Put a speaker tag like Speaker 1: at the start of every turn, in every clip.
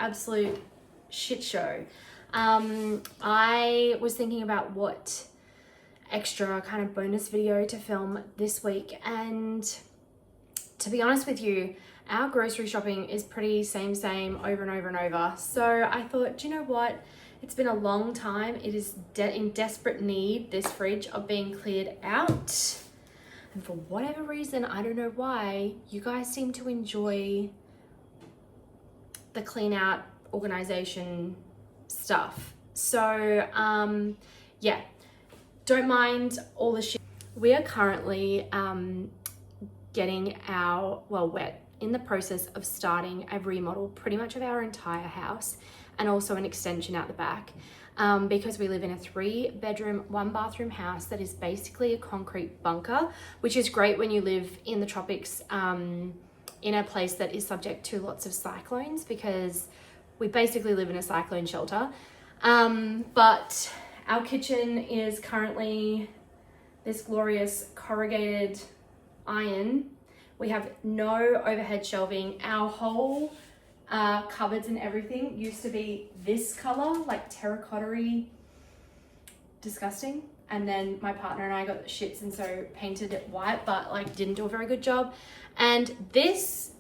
Speaker 1: absolute shit show. I was thinking about what extra kind of bonus video to film this week, and to be honest with you, our grocery shopping is pretty same over and over and over. So I thought, do you know what? It's been a long time. It is in desperate need, this fridge, of being cleared out. And for whatever reason, I don't know why, you guys seem to enjoy the clean out organization stuff. So yeah, don't mind all the shit. We are currently getting our, well, we're in the process of starting a remodel pretty much of our entire house, and also an extension out the back, because we live in a 3-bedroom, 1-bathroom house that is basically a concrete bunker, which is great when you live in the tropics, in a place that is subject to lots of cyclones, because we basically live in a cyclone shelter. But our kitchen is currently this glorious corrugated iron. We have no overhead shelving. Our whole cupboards and everything used to be this color, like terracotta-y, disgusting. And then my partner and I got the shits and so painted it white, but like didn't do a very good job. And this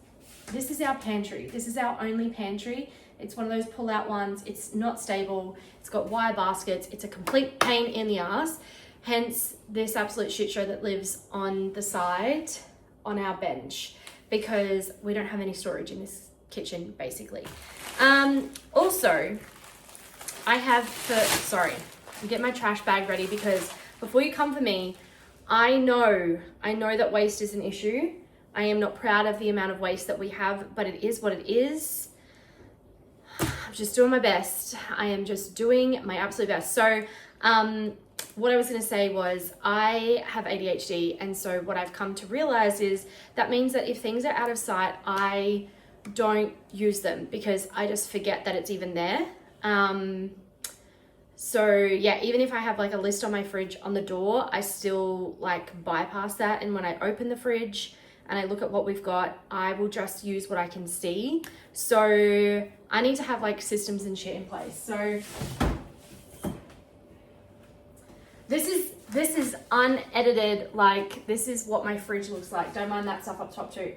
Speaker 1: is our pantry. This is our only pantry. It's one of those pull-out ones. It's not stable. It's got wire baskets. It's a complete pain in the ass. Hence this absolute shit show that lives on the side on our bench, because we don't have any storage in this kitchen, basically. Also, I have I'm getting my trash bag ready, because before you come for me, I know that waste is an issue. I am not proud of the amount of waste that we have, but it is what it is. I'm just doing my best. I am just doing my absolute best. So, what I was going to say was, I have ADHD, and so what I've come to realize is that means that if things are out of sight, I don't use them, because I just forget that it's even there. So yeah, even if I have like a list on my fridge on the door, I still like bypass that, and when I open the fridge and I look at what we've got, I will just use what I can see. So I need to have like systems and shit in place. So this is unedited, like this is what my fridge looks like. Don't mind that stuff up top too.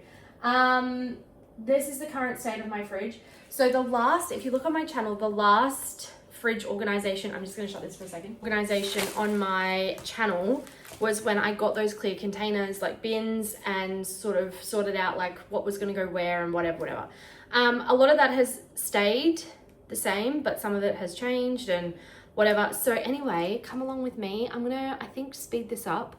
Speaker 1: This is the current state of my fridge. So if you look on my channel, the last fridge organization, I'm just gonna shut this for a second, organization on my channel was when I got those clear containers, like bins, and sort of sorted out like what was gonna go where and whatever. A lot of that has stayed the same, but some of it has changed and whatever. So anyway, come along with me. I'm gonna, I think, speed this up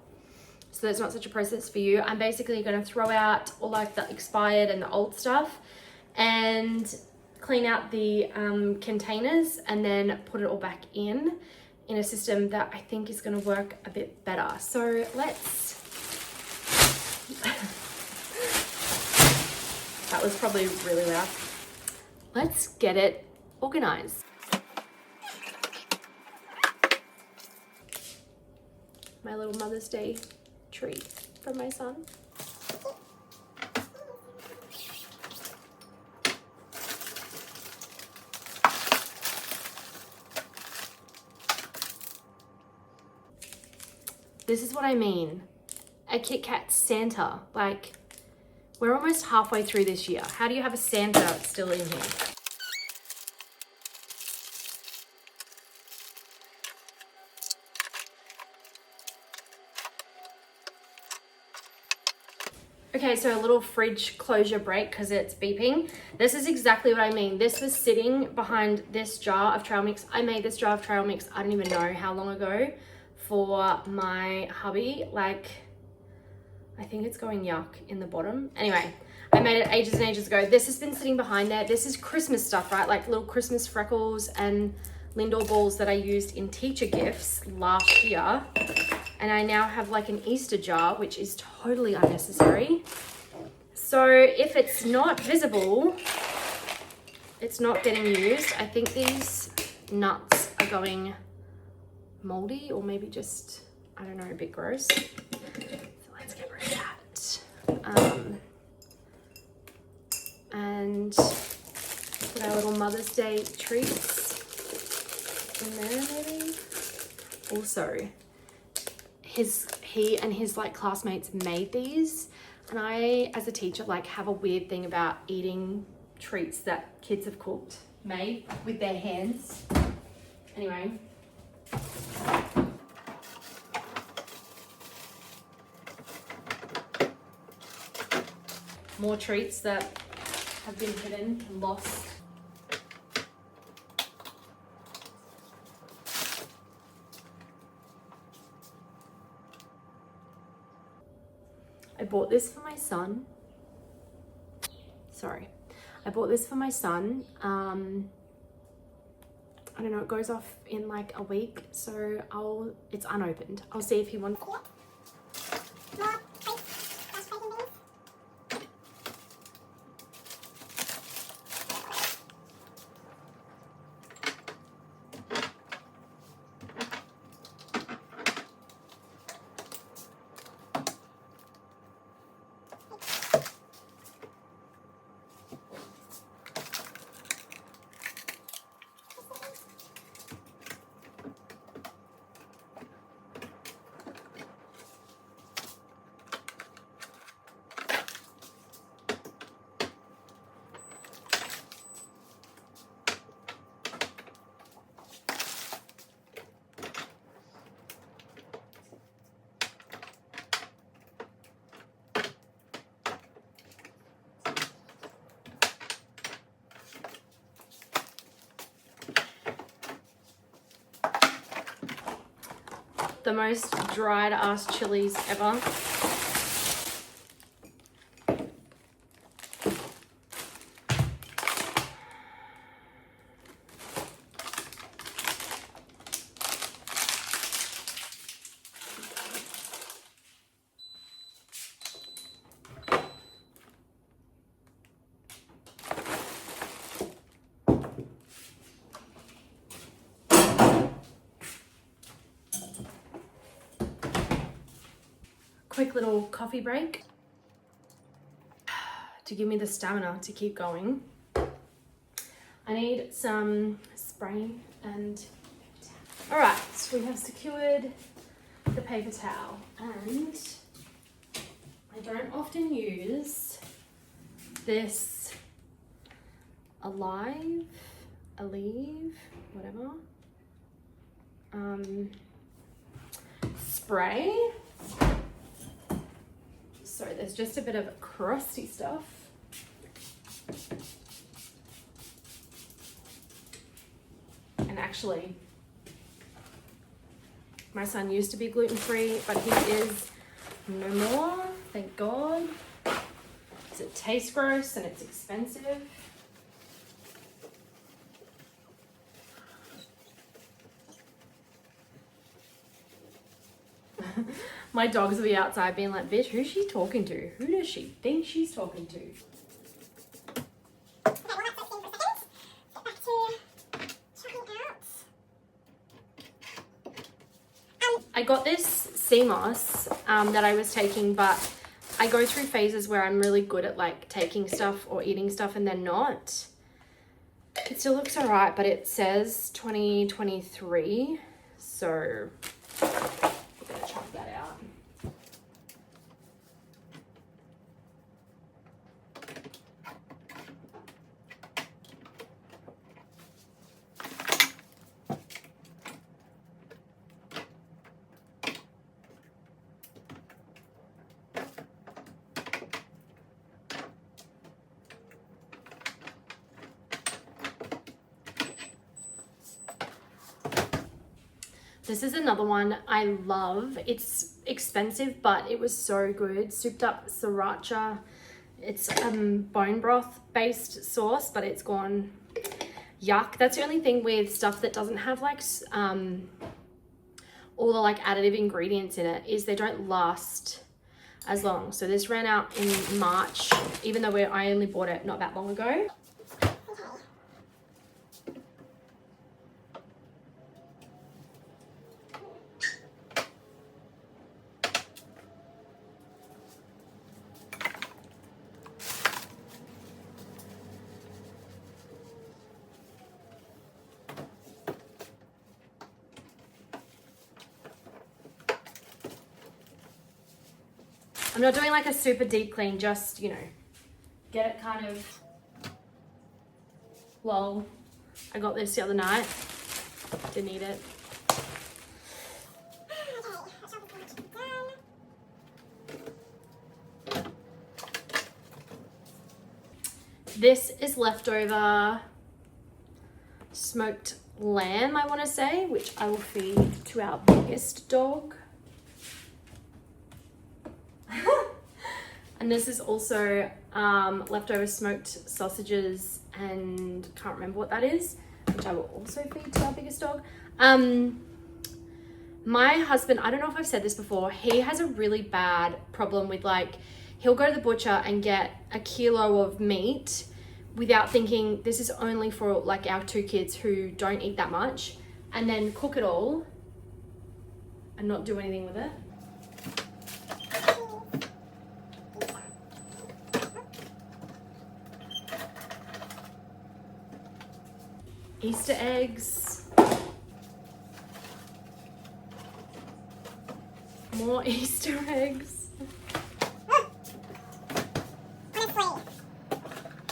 Speaker 1: so that's not such a process for you. I'm basically gonna throw out all like the expired and the old stuff and clean out the containers, and then put it all back in a system that I think is gonna work a bit better. So let's, that was probably really loud. Let's get it organized. My little Mother's Day treat from my son. This is what I mean. A Kit Kat Santa. Like, we're almost halfway through this year. How do you have a Santa still in here? Okay, so a little fridge closure break because it's beeping. This is exactly what I mean. This was sitting behind this jar of trail mix. I made this jar of trail mix, I don't even know how long ago, for my hubby. Like, I think it's going yuck in the bottom. Anyway, I made it ages and ages ago. This has been sitting behind there. This is Christmas stuff, right? Like little Christmas freckles and Lindor balls that I used in teacher gifts last year. And I now have like an Easter jar, which is totally unnecessary. So if it's not visible, it's not getting used. I think these nuts are going moldy, or maybe just, I don't know, a bit gross. So let's get rid of that. And Put our little Mother's Day treats in there maybe. Also, he and his like classmates made these, and I as a teacher like have a weird thing about eating treats that kids have made with their hands. Anyway. More treats that have been hidden and lost. I bought this for my son. Sorry. I bought this for my son. I don't know, it goes off in like a week, so it's unopened. I'll see if he wants. The most dried ass chilies ever. Quick little coffee break to give me the stamina to keep going. I need some spray and all right, so we have secured the paper towel, and I don't often use this Aleve, whatever, spray. So there's just a bit of crusty stuff. And actually, my son used to be gluten-free, but he is no more, thank God. Because it tastes gross and it's expensive. My dogs will be outside being like, bitch, who's she talking to? Who does she think she's talking to? I got this CMOS that I was taking, but I go through phases where I'm really good at like taking stuff or eating stuff and then not. It still looks alright, but it says 2023, so chuck that out. This is another one I love. It's expensive, but it was so good. Souped up sriracha. It's bone broth based sauce, but it's gone yuck. That's the only thing with stuff that doesn't have like all the like additive ingredients in it, is they don't last as long. So this ran out in March, even though I only bought it not that long ago. I'm not doing like a super deep clean, just, you know, get it kind of, lol. I got this the other night, didn't eat it. This is leftover smoked lamb, I want to say, which I will feed to our biggest dog. And this is also leftover smoked sausages, and can't remember what that is, which I will also feed to our biggest dog. My husband, I don't know if I've said this before, he has a really bad problem with, like, he'll go to the butcher and get a kilo of meat without thinking this is only for like our 2 kids who don't eat that much, and then cook it all and not do anything with it. Easter eggs. More Easter eggs.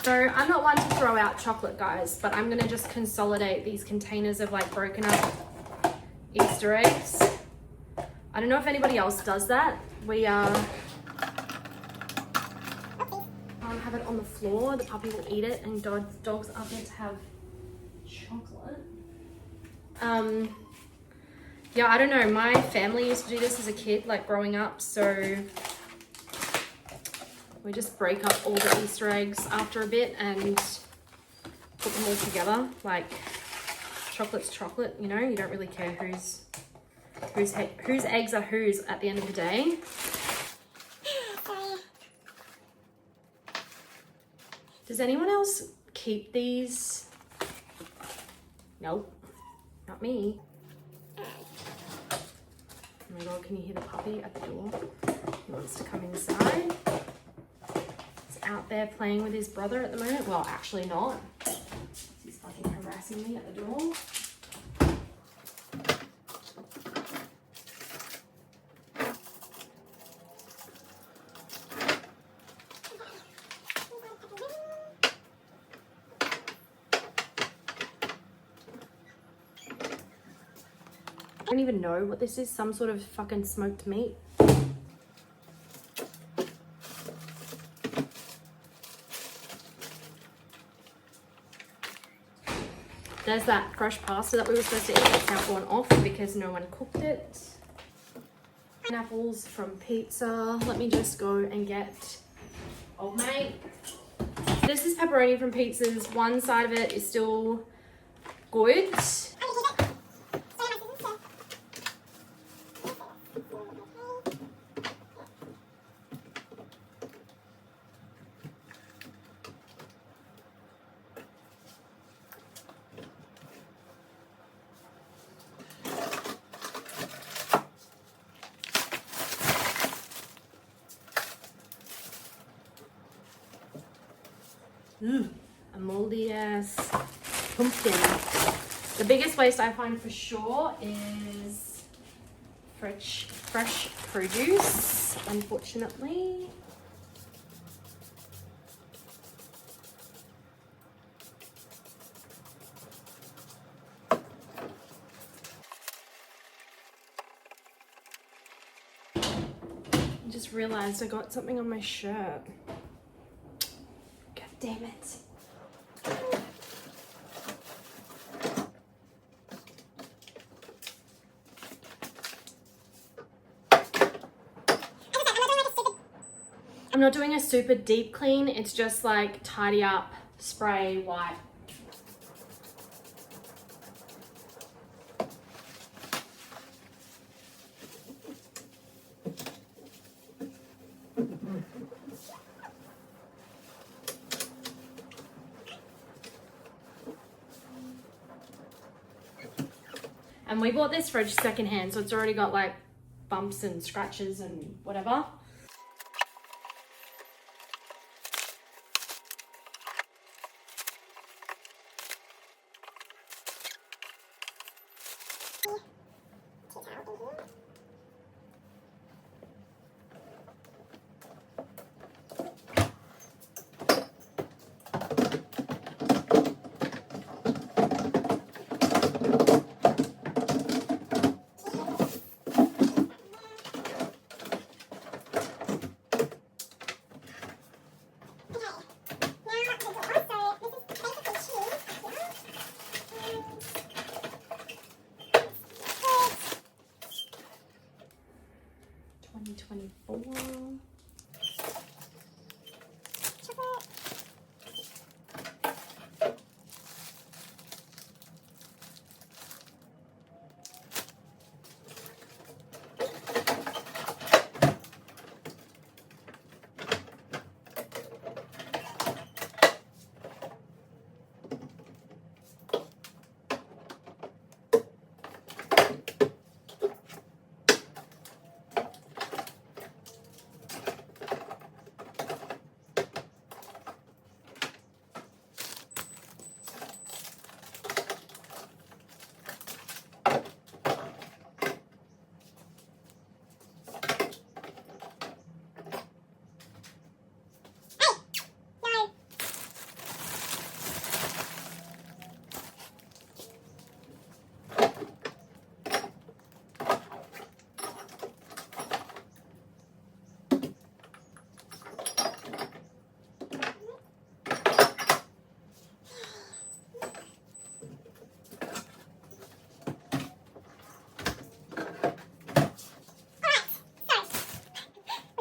Speaker 1: So I'm not one to throw out chocolate, guys, but I'm gonna just consolidate these containers of like broken up Easter eggs. I don't know if anybody else does that. We can't have it on the floor. The puppy will eat it, and dogs are meant to have chocolate. Yeah, I don't know. My family used to do this as a kid, like growing up, so we just break up all the Easter eggs after a bit and put them all together. Like, chocolate's chocolate, you know? You don't really care whose eggs are whose at the end of the day. Does anyone else keep these? Nope, not me. Oh my God, can you hear the puppy at the door? He wants to come inside. Out there playing with his brother at the moment. Well, actually not. He's fucking harassing me at the door. I don't even know what this is. Some sort of fucking smoked meat. There's that fresh pasta that we were supposed to eat that's now gone off because no one cooked it. Pineapples from pizza. Let me just go and get old mate. This is pepperoni from pizzas. One side of it is still good. A moldy ass pumpkin. The biggest waste I find for sure is fresh produce, unfortunately. I just realized I got something on my shirt. God damn it. I'm not doing a super deep clean. It's just like tidy up, spray, wipe. And we bought this fridge secondhand, so it's already got like bumps and scratches and whatever. 2024.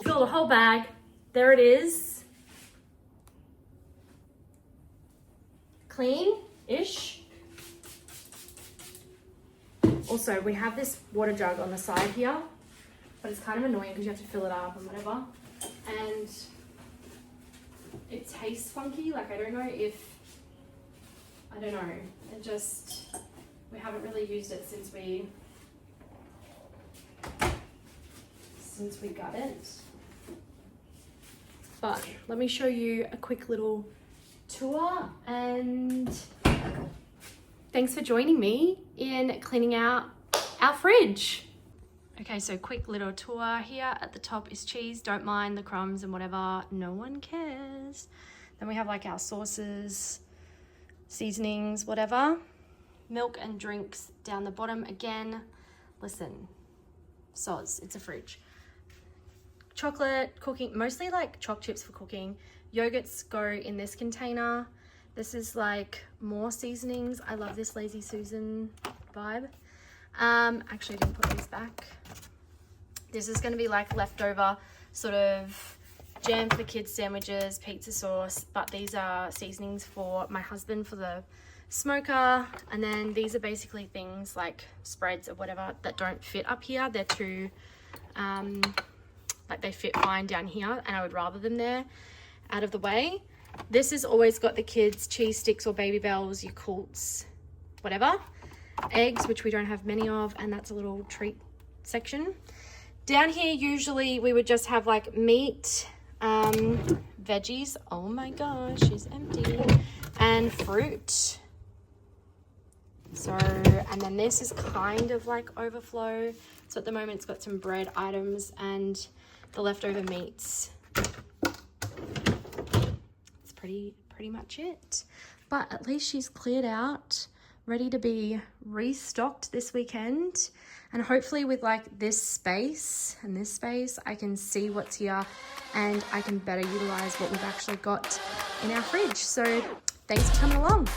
Speaker 1: Fill the whole bag. There it is. Clean-ish. Also, we have this water jug on the side here, but it's kind of annoying because you have to fill it up and whatever. And it tastes funky. Like, I don't know. It just, we haven't really used it since we got it. But let me show you a quick little tour, and thanks for joining me in cleaning out our fridge. Okay, so quick little tour here. At the top is cheese. Don't mind the crumbs and whatever. No one cares. Then we have like our sauces, seasonings, whatever. Milk and drinks down the bottom again. Listen, soz, it's a fridge. Chocolate, cooking, mostly like choc chips for cooking. Yogurts go in this container. This is like more seasonings. I love this Lazy Susan vibe. Actually I didn't put these back. This is gonna be like leftover sort of jam for the kids' sandwiches, pizza sauce, but these are seasonings for my husband for the smoker. And then these are basically things like spreads or whatever that don't fit up here. They're too, like they fit fine down here, and I would rather them there out of the way. This has always got the kids' cheese sticks or Baby Bells, Yakults, whatever. Eggs, which we don't have many of, and that's a little treat section. Down here, usually we would just have like meat, veggies. Oh my gosh, she's empty. And fruit. So, and then this is kind of like overflow. So at the moment it's got some bread items and the leftover meats. It's pretty much it. But at least she's cleared out, ready to be restocked this weekend. And hopefully with like this space and this space, I can see what's here and I can better utilize what we've actually got in our fridge. So thanks for coming along.